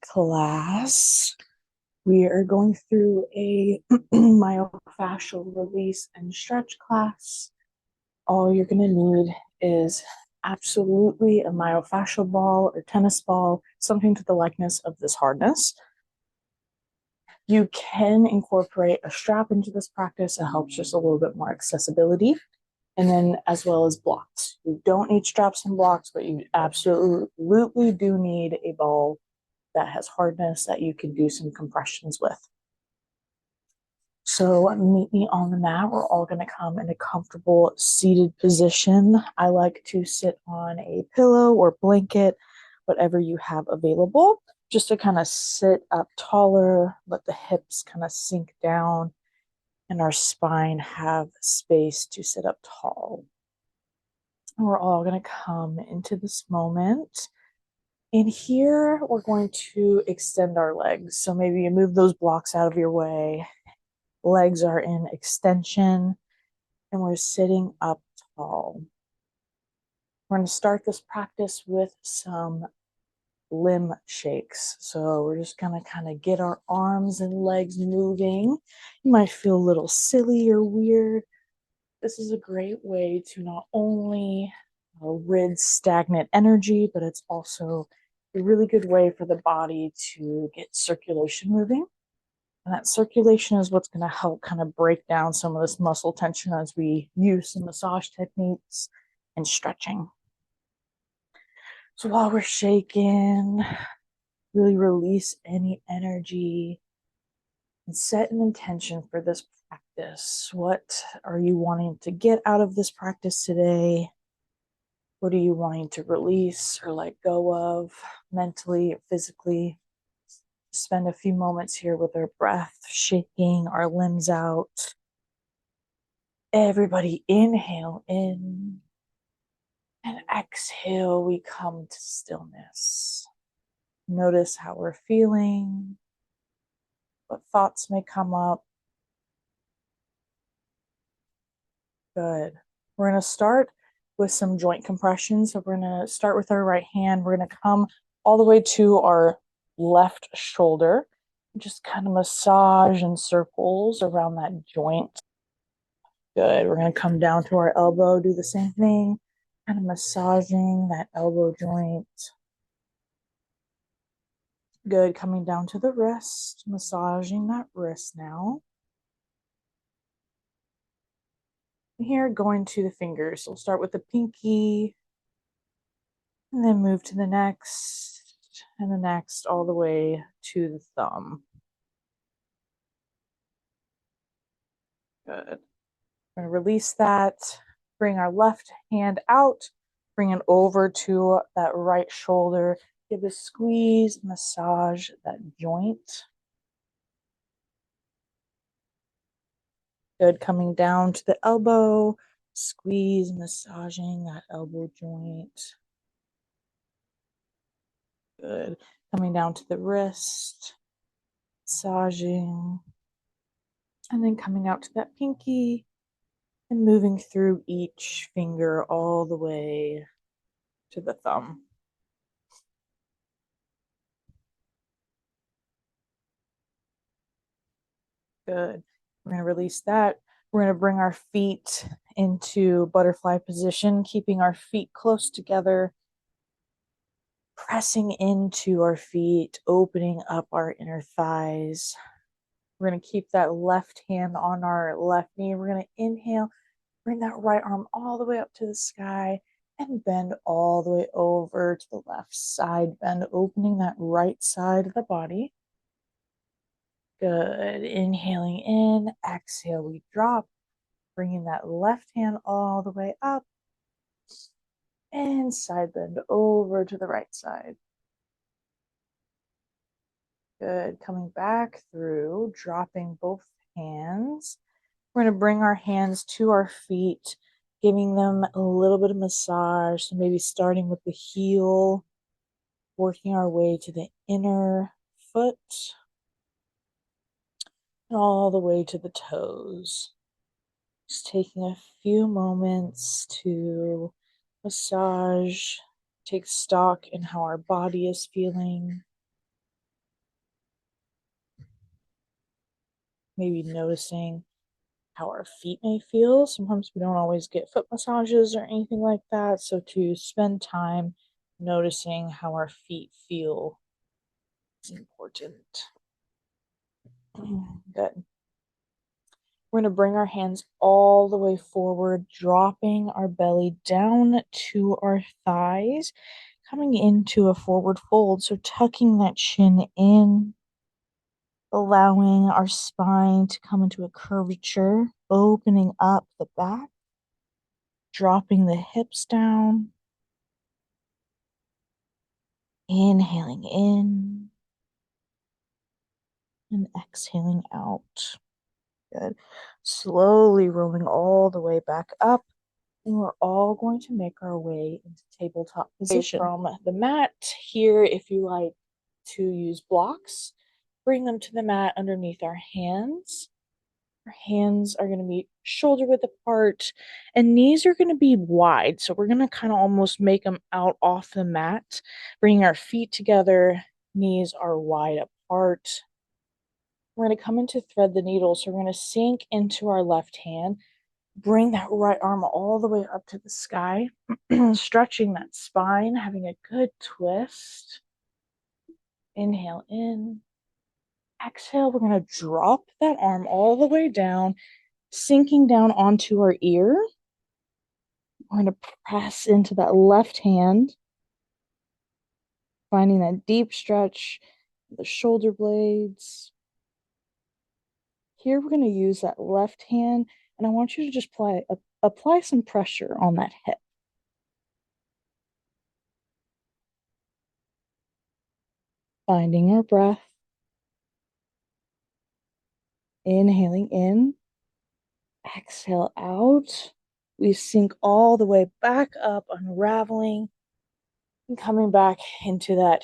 Class, we are going through a myofascial release and stretch class. All you're going to need is absolutely a myofascial ball or tennis ball, something to the likeness of this hardness. You can incorporate a strap into this practice. It helps just a little bit more accessibility. And then as well as blocks. You don't need straps and blocks, but you absolutely do need a ball that has hardness that you can do some compressions with. So meet me on the mat. We're all going to come in a comfortable seated position. I like to sit on a pillow or blanket, whatever you have available, just to kind of sit up taller, let the hips kind of sink down, and our spine have space to sit up tall. And we're all going to come into this moment. And here we're going to extend our legs. So maybe you move those blocks out of your way. Legs are in extension and we're sitting up tall. We're going to start this practice with some limb shakes. So we're just going to kind of get our arms and legs moving. You might feel a little silly or weird. This is a great way to not only rid stagnant energy, but it's also a really good way for the body to get circulation moving. And that circulation is what's going to help kind of break down some of this muscle tension as we use some massage techniques and stretching. So while we're shaking, really release any energy and set an intention for this practice. What are you wanting to get out of this practice today? What are you wanting to release or let go of mentally or physically? Spend a few moments here with our breath, shaking our limbs out. Everybody inhale in and exhale. We come to stillness. Notice how we're feeling, what thoughts may come up. Good. We're going to start with some joint compression. So we're going to start with our right hand. We're going to come all the way to our left shoulder. Just kind of massage in circles around that joint. Good. We're going to come down to our elbow, do the same thing, kind of massaging that elbow joint. Good. Coming down to the wrist, massaging that wrist now. And here, going to the fingers. So we'll start with the pinky, and then move to the next, and the next, all the way to the thumb. Good. We're going to release that, bring our left hand out, bring it over to that right shoulder. Give a squeeze, massage that joint. Good. Coming down to the elbow, squeeze, massaging that elbow joint. Good. Coming down to the wrist, massaging. And then coming out to that pinky and moving through each finger all the way to the thumb. Good. We're going to release that. We're going to bring our feet into butterfly position, keeping our feet close together, pressing into our feet, opening up our inner thighs. We're going to keep that left hand on our left knee. We're going to inhale, bring that right arm all the way up to the sky and bend all the way over to the left side. Bend, opening that right side of the body. Good. Inhaling in, exhale, we drop, bringing that left hand all the way up and side bend over to the right side. Good. Coming back through, dropping both hands. We're going to bring our hands to our feet, giving them a little bit of massage. So maybe starting with the heel, working our way to the inner foot, and all the way to the toes. Just taking a few moments to massage, take stock in how our body is feeling. maybe noticing how our feet may feel. Sometimes we don't always get foot massages or anything like that. So to spend time noticing how our feet feel is important. Good. We're going to bring our hands all the way forward, dropping our belly down to our thighs, coming into a forward fold. So tucking that chin in, allowing our spine to come into a curvature, opening up the back, dropping the hips down, inhaling in, and exhaling out. Good. Slowly rolling all the way back up. And we're all going to make our way into tabletop position. From the mat here, if you like to use blocks, bring them to the mat underneath our hands. Our hands are going to be shoulder width apart and knees are going to be wide. So we're going to kind of almost make them out off the mat, bringing our feet together. Knees are wide apart. We're going to come into thread the needle. So we're going to sink into our left hand, bring that right arm all the way up to the sky, stretching that spine, having a good twist. Inhale in. Exhale, we're going to drop that arm all the way down, sinking down onto our ear. We're going to press into that left hand, finding that deep stretch, the shoulder blades. Here, we're going to use that left hand, and I want you to just apply some pressure on that hip. Finding our breath. Inhaling in. Exhale out. We sink all the way back up, unraveling, and coming back into that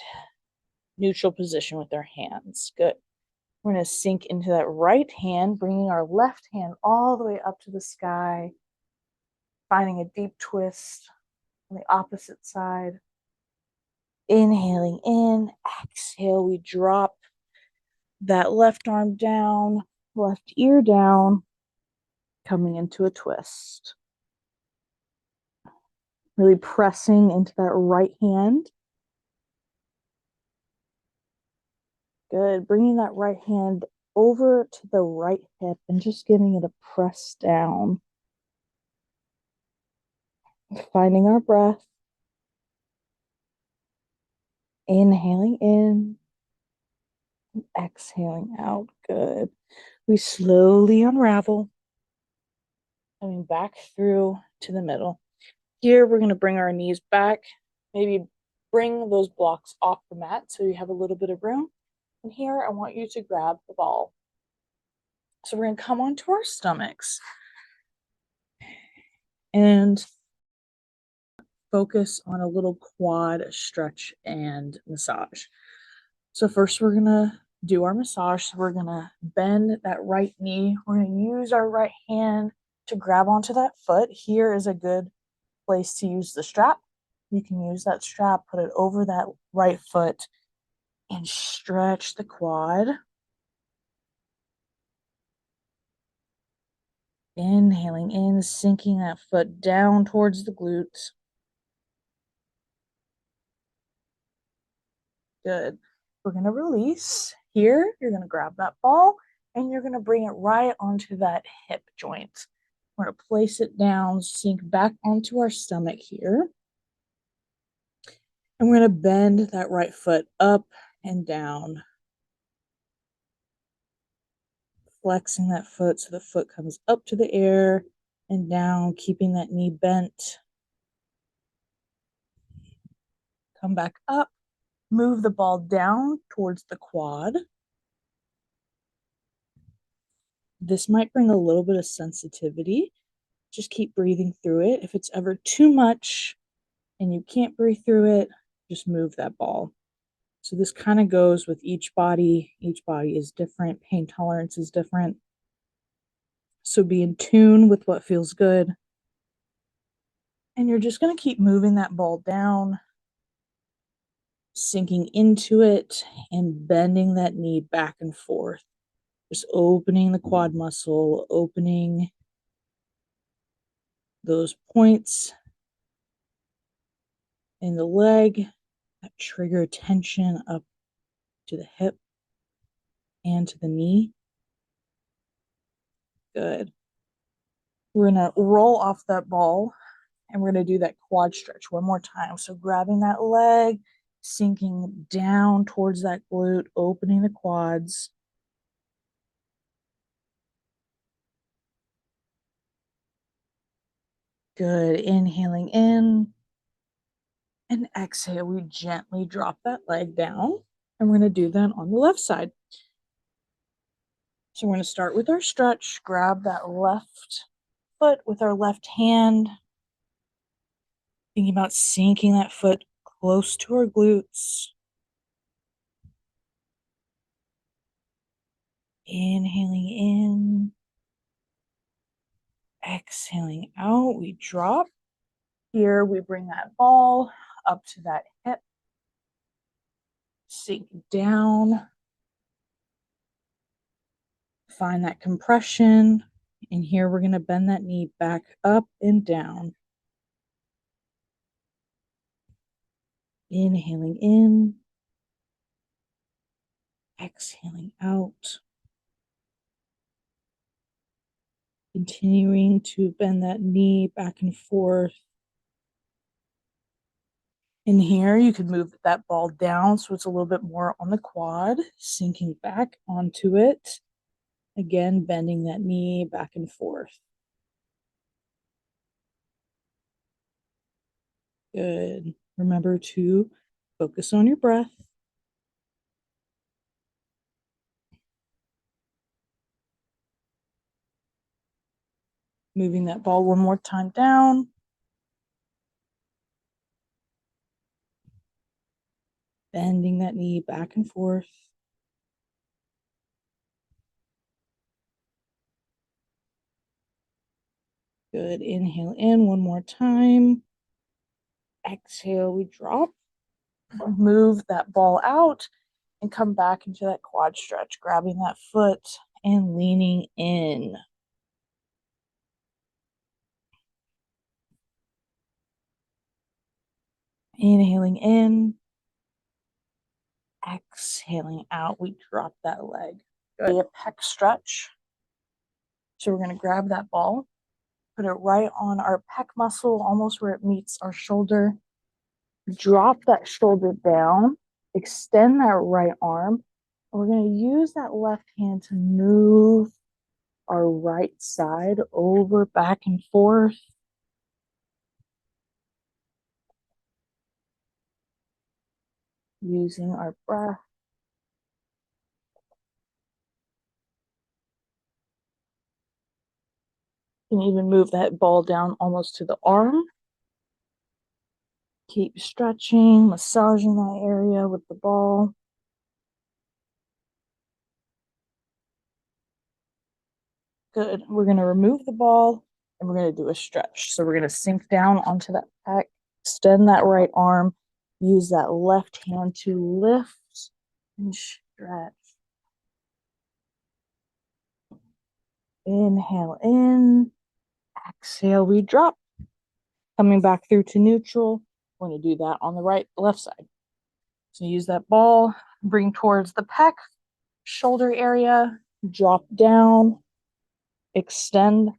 neutral position with our hands. Good. We're going to sink into that right hand, bringing our left hand all the way up to the sky, finding a deep twist on the opposite side. Inhaling in, exhale, we drop that left arm down, left ear down, coming into a twist. Really pressing into that right hand. Good. Bringing that right hand over to the right hip and just giving it a press down. Finding our breath. Inhaling in. Exhaling out. Good. We slowly unravel. Coming back through to the middle. Here, we're going to bring our knees back. Maybe bring those blocks off the mat so you have a little bit of room. And here, I want you to grab the ball. So we're going to come onto our stomachs and focus on a little quad stretch and massage. So first, we're going to do our massage. So we're going to bend that right knee. We're going to use our right hand to grab onto that foot. Here is a good place to use the strap. You can use that strap, put it over that right foot, and stretch the quad. Inhaling in, sinking that foot down towards the glutes. Good. We're going to release. Here, you're going to grab that ball, and you're going to bring it right onto that hip joint. We're going to place it down, sink back onto our stomach here. And we're going to bend that right foot up and down. Flexing that foot so the foot comes up to the air and down, keeping that knee bent. Come back up, move the ball down towards the quad. This might bring a little bit of sensitivity. Just keep breathing through it. If it's ever too much and you can't breathe through it, just move that ball. So this kind of goes with each body. Each body is different. Pain tolerance is different. So be in tune with what feels good. And you're just going to keep moving that ball down, sinking into it and bending that knee back and forth. Just opening the quad muscle, opening those points in the leg that trigger tension up to the hip and to the knee. Good. We're going to roll off that ball and we're going to do that quad stretch one more time. So grabbing that leg, sinking down towards that glute, opening the quads. Good. Inhaling in and exhale. We gently drop that leg down and we're going to do that on the left side. So we're going to start with our stretch. Grab that left foot with our left hand. Thinking about sinking that foot close to our glutes. Inhaling in. Exhaling out. We drop. Here we bring that ball up to that hip. Sink down. Find that compression. And here we're going to bend that knee back up and down. Inhaling in. Exhaling out. Continuing to bend that knee back and forth. In here, you can move that ball down so it's a little bit more on the quad, sinking back onto it. Again, bending that knee back and forth. Good. Remember to focus on your breath. Moving that ball one more time down. Bending that knee back and forth. Good. Inhale in one more time. Exhale, we drop. Move that ball out and come back into that quad stretch, grabbing that foot and leaning in. Inhaling in. Exhaling out, we drop that leg. Good. A pec stretch. So we're going to grab that ball, put it right on our pec muscle, almost where it meets our shoulder. Drop that shoulder down, extend that right arm. And we're going to use that left hand to move our right side over, back and forth. Using our breath. You can even move that ball down almost to the arm. Keep stretching, massaging that area with the ball. Good. We're going to remove the ball and we're going to do a stretch. So we're going to sink down onto that pec, extend that right arm, use that left hand to lift and stretch. Inhale in, exhale, we drop. Coming back through to neutral. We're going to do that on the left side. So use that ball, bring towards the pec, shoulder area, drop down, extend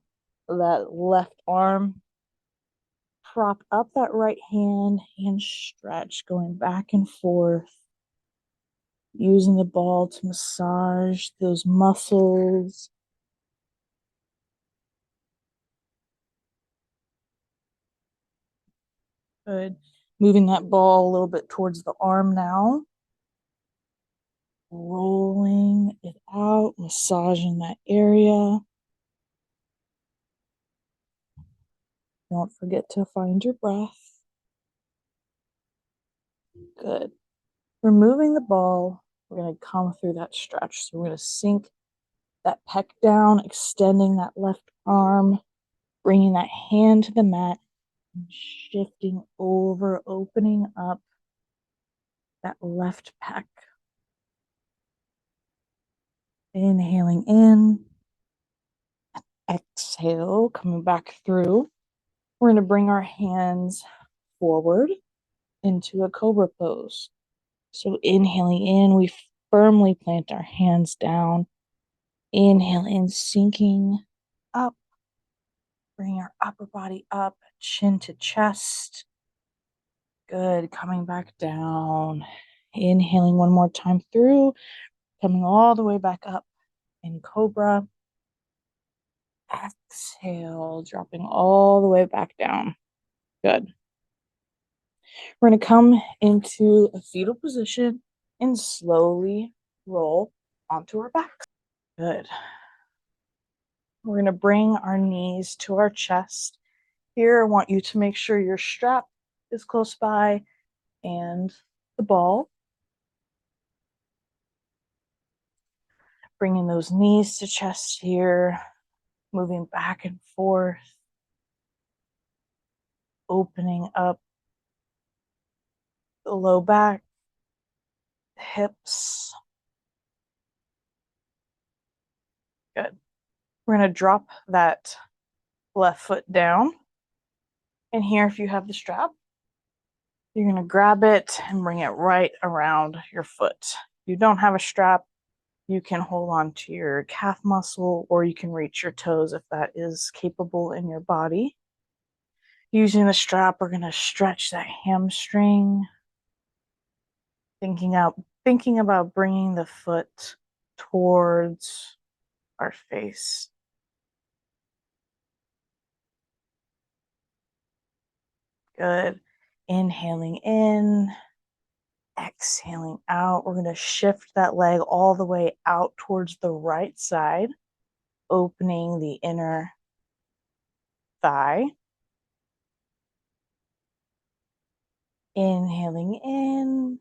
that left arm, prop up that right hand and stretch, going back and forth, using the ball to massage those muscles. Good. Moving that ball a little bit towards the arm now. Rolling it out, massaging that area. Don't forget to find your breath. Good. Removing the ball, we're going to come through that stretch. So we're going to sink that pec down, extending that left arm, bringing that hand to the mat, and shifting over, opening up that left pec. Inhaling in, exhale, coming back through. We're going to bring our hands forward into a cobra pose. So inhaling in, we firmly plant our hands down. Inhale in, sinking up. Bring our upper body up, chin to chest. Good. Coming back down. Inhaling one more time through, coming all the way back up in cobra. Exhale, dropping all the way back down. Good. We're going to come into a fetal position and slowly roll onto our backs. Good. We're going to bring our knees to our chest. Here, I want you to make sure your strap is close by and the ball. Bringing those knees to chest here, moving back and forth, opening up the low back, hips. Good. We're going to drop that left foot down. And here, if you have the strap, you're going to grab it and bring it right around your foot. If you don't have a strap, you can hold on to your calf muscle or you can reach your toes if that is capable in your body. Using the strap, we're going to stretch that hamstring. Thinking about bringing the foot towards our face. Good. Inhaling in, exhaling out. We're going to shift that leg all the way out towards the right side, opening the inner thigh. Inhaling in,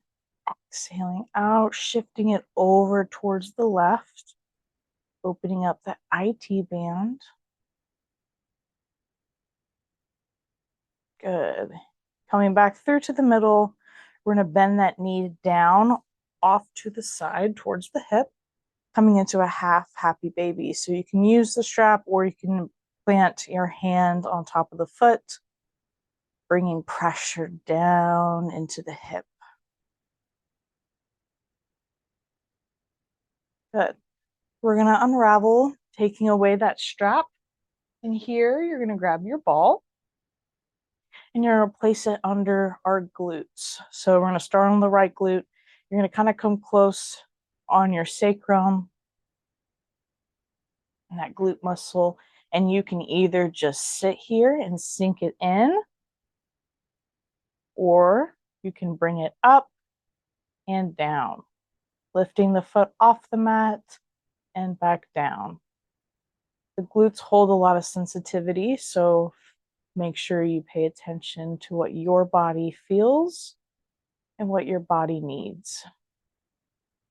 exhaling out, shifting it over towards the left, opening up the IT band. Good. Coming back through to the middle, we're going to bend that knee down off to the side towards the hip, coming into a half happy baby. So you can use the strap or you can plant your hand on top of the foot, bringing pressure down into the hip. Good. We're going to unravel, taking away that strap. And here you're going to grab your ball and you're going to place it under our glutes. So we're going to start on the right glute. You're going to kind of come close on your sacrum and that glute muscle. And you can either just sit here and sink it in, or you can bring it up and down, lifting the foot off the mat and back down. The glutes hold a lot of sensitivity, so make sure you pay attention to what your body feels and what your body needs.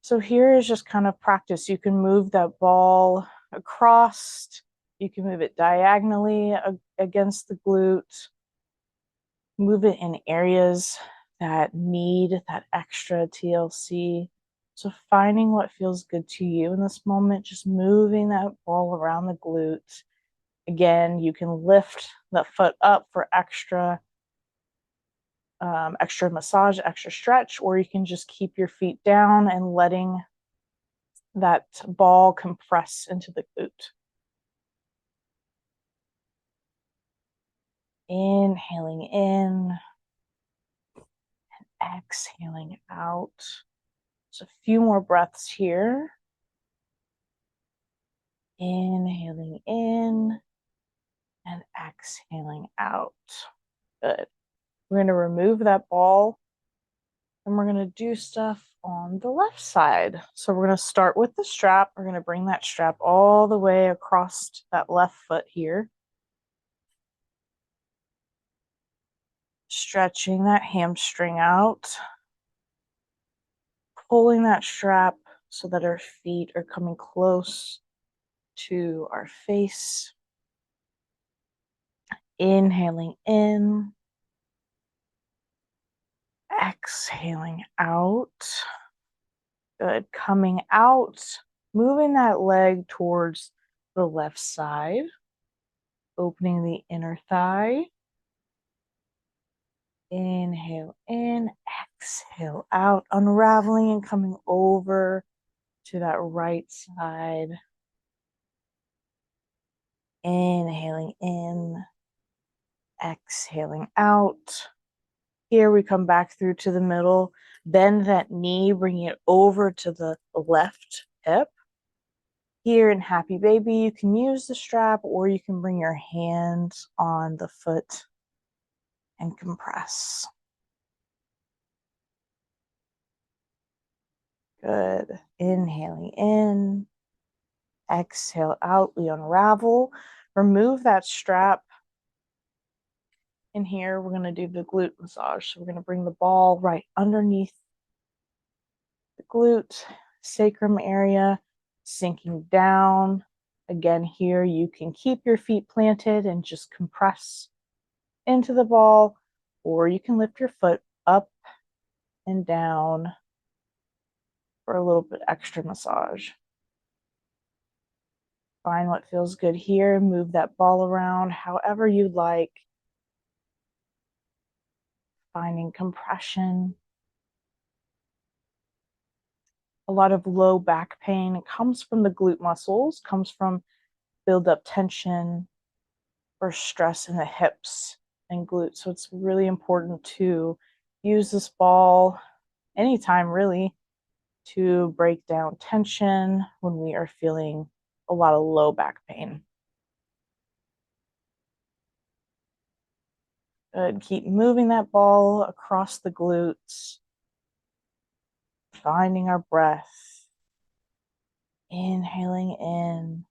So here is just kind of practice. You can move that ball across, you can move it diagonally against the glute, move it in areas that need that extra TLC. So finding what feels good to you in this moment, just moving that ball around the glute. Again, you can lift the foot up for extra massage, extra stretch, or you can just keep your feet down and letting that ball compress into the glute. Inhaling in and exhaling out. Just a few more breaths here. Inhaling in and exhaling out. Good. We're going to remove that ball and we're going to do stuff on the left side. So we're going to start with the strap. We're going to bring that strap all the way across that left foot here. Stretching that hamstring out. Pulling that strap so that our feet are coming close to our face. Inhaling in. Exhaling out. Good. Coming out, moving that leg towards the left side, opening the inner thigh. Inhale in, exhale out, unraveling and coming over to that right side. Inhaling in, exhaling out. Here we come back through to the middle. Bend that knee, bring it over to the left hip. Here in Happy Baby, you can use the strap or you can bring your hands on the foot and compress. Good. Inhaling in, exhale out. We unravel. Remove that strap. In here, we're going to do the glute massage. So we're going to bring the ball right underneath the glute, sacrum area, sinking down. Again, here you can keep your feet planted and just compress into the ball, or you can lift your foot up and down for a little bit extra massage. Find what feels good here. Move that ball around however you like. Finding compression. A lot of low back pain comes from the glute muscles, comes from build up tension or stress in the hips and glutes. So it's really important to use this ball anytime really to break down tension when we are feeling a lot of low back pain. Good. Keep moving that ball across the glutes, finding our breath, inhaling in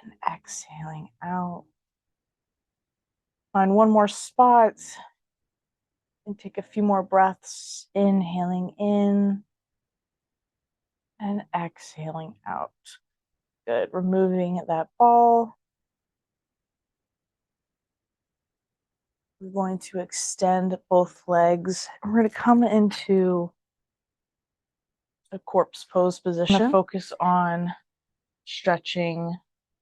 and exhaling out. Find one more spot and take a few more breaths, inhaling in and exhaling out. Good. Removing that ball. We're going to extend both legs. We're going to come into a corpse pose position. I'm going to focus on stretching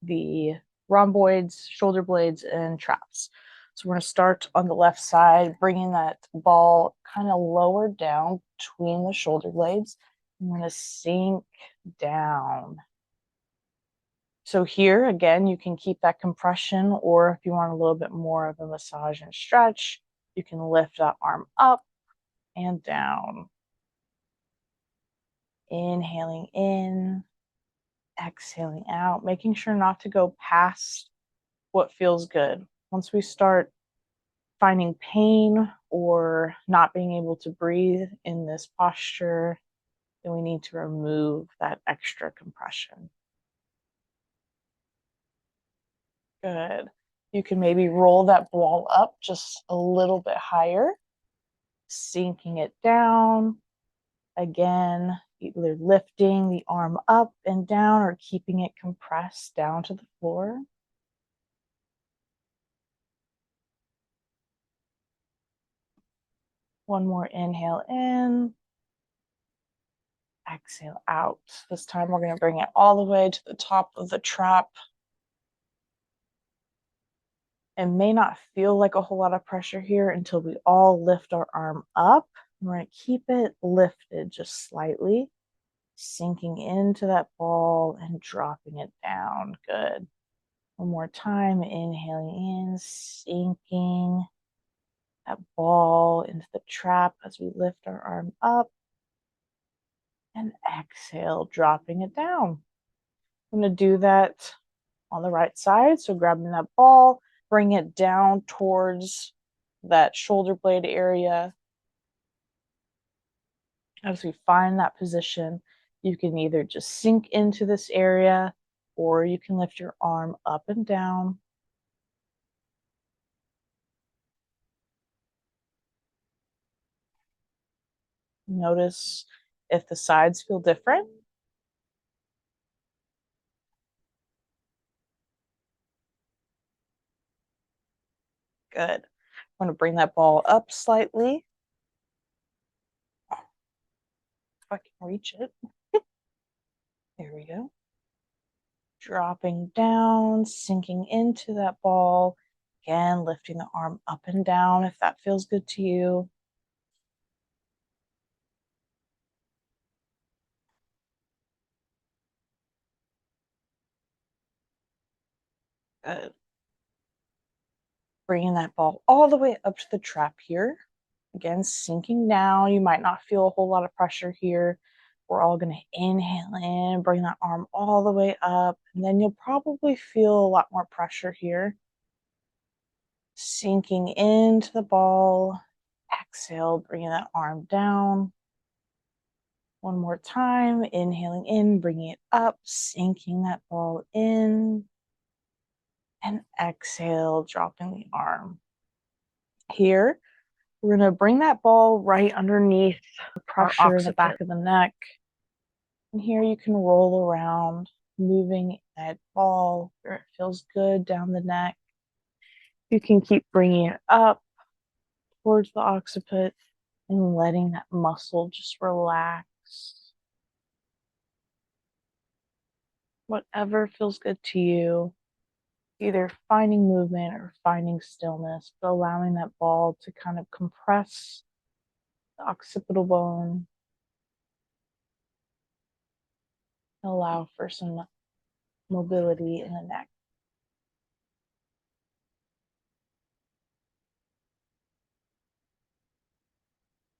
the rhomboids, shoulder blades, and traps. So we're going to start on the left side, bringing that ball kind of lower down between the shoulder blades. I'm going to sink down. So here, again, you can keep that compression, or if you want a little bit more of a massage and stretch, you can lift that arm up and down. Inhaling in, exhaling out, making sure not to go past what feels good. Once we start finding pain or not being able to breathe in this posture, then we need to remove that extra compression. Good. You can maybe roll that ball up just a little bit higher, sinking it down. Again, either lifting the arm up and down or keeping it compressed down to the floor. One more inhale in, exhale out. This time we're going to bring it all the way to the top of the trap. It may not feel like a whole lot of pressure here until we all lift our arm up. We're going to keep it lifted just slightly, sinking into that ball and dropping it down. Good. One more time, inhaling in, sinking that ball into the trap as we lift our arm up. And exhale, dropping it down. I'm going to do that on the right side. So grabbing that ball, bring it down towards that shoulder blade area. As we find that position, you can either just sink into this area or you can lift your arm up and down. Notice if the sides feel different. Good. I'm going to bring that ball up slightly. If I can reach it. There we go. Dropping down, sinking into that ball. Again, lifting the arm up and down if that feels good to you. Good. Bringing that ball all the way up to the trap here. Again, sinking down. You might not feel a whole lot of pressure here. We're all going to inhale in, bring that arm all the way up, and then you'll probably feel a lot more pressure here. Sinking into the ball. Exhale, bringing that arm down. One more time, inhaling in, bringing it up, sinking that ball in, and exhale, dropping the arm. Here, we're going to bring that ball right underneath the pressure in the back of the neck. And here you can roll around, moving that ball where it feels good down the neck. You can keep bringing it up towards the occiput and letting that muscle just relax. Whatever feels good to you, either finding movement or finding stillness, but allowing that ball to kind of compress the occipital bone, allow for some mobility in the neck.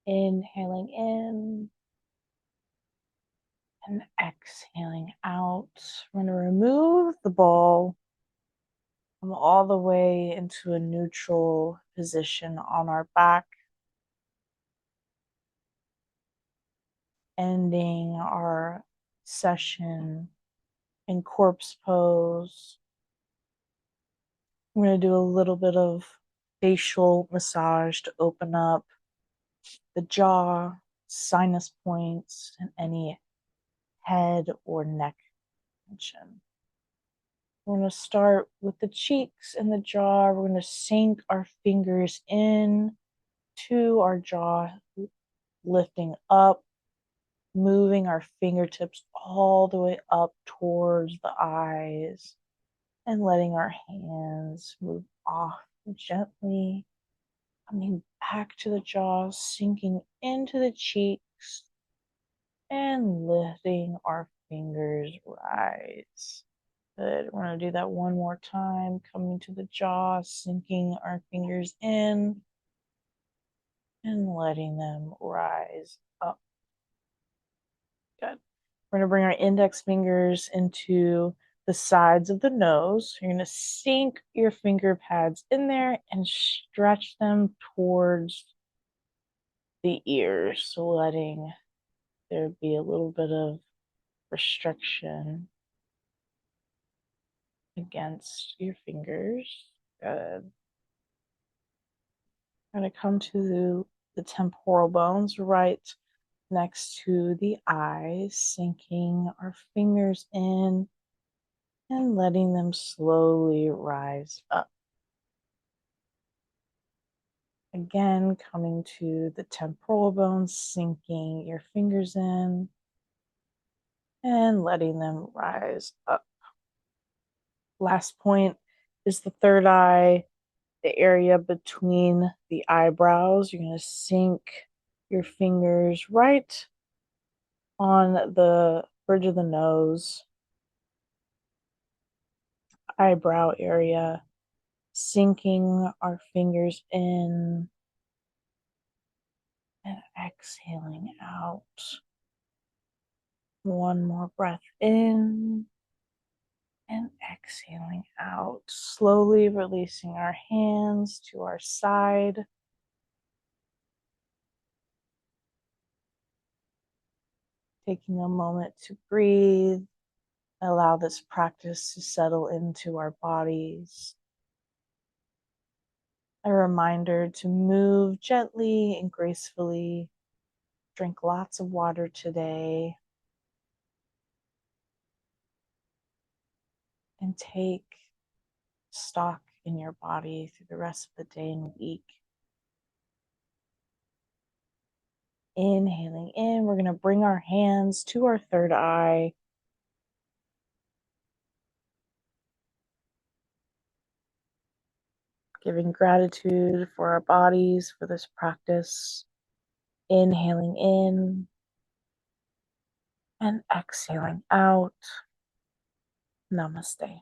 Inhaling in and exhaling out. We're going to remove the ball, come all the way into a neutral position on our back, ending our session in corpse pose. I'm going to do a little bit of facial massage to open up the jaw, sinus points, and any head or neck tension. We're going to start with the cheeks and the jaw. We're going to sink our fingers in to our jaw, lifting up, moving our fingertips all the way up towards the eyes, and letting our hands move off gently, coming back to the jaw, sinking into the cheeks, and lifting our fingers rise. Good. We're going to do that one more time, coming to the jaw, sinking our fingers in, and letting them rise up. Good. We're going to bring our index fingers into the sides of the nose. You're going to sink your finger pads in there and stretch them towards the ears. So letting there be a little bit of restriction against your fingers. Good. We're going to come to the temporal bones right next to the eyes, sinking our fingers in and letting them slowly rise up. Again, coming to the temporal bones, sinking your fingers in and letting them rise up. Last point is the third eye, the area between the eyebrows. You're going to sink your fingers right on the bridge of the nose, eyebrow area, sinking our fingers in and exhaling out. One more breath in and exhaling out. Slowly releasing our hands to our side. Taking a moment to breathe. Allow this practice to settle into our bodies. A reminder to move gently and gracefully. Drink lots of water today. And take stock in your body through the rest of the day and week. Inhaling in, we're going to bring our hands to our third eye, giving gratitude for our bodies for this practice. Inhaling in and exhaling out. Namaste.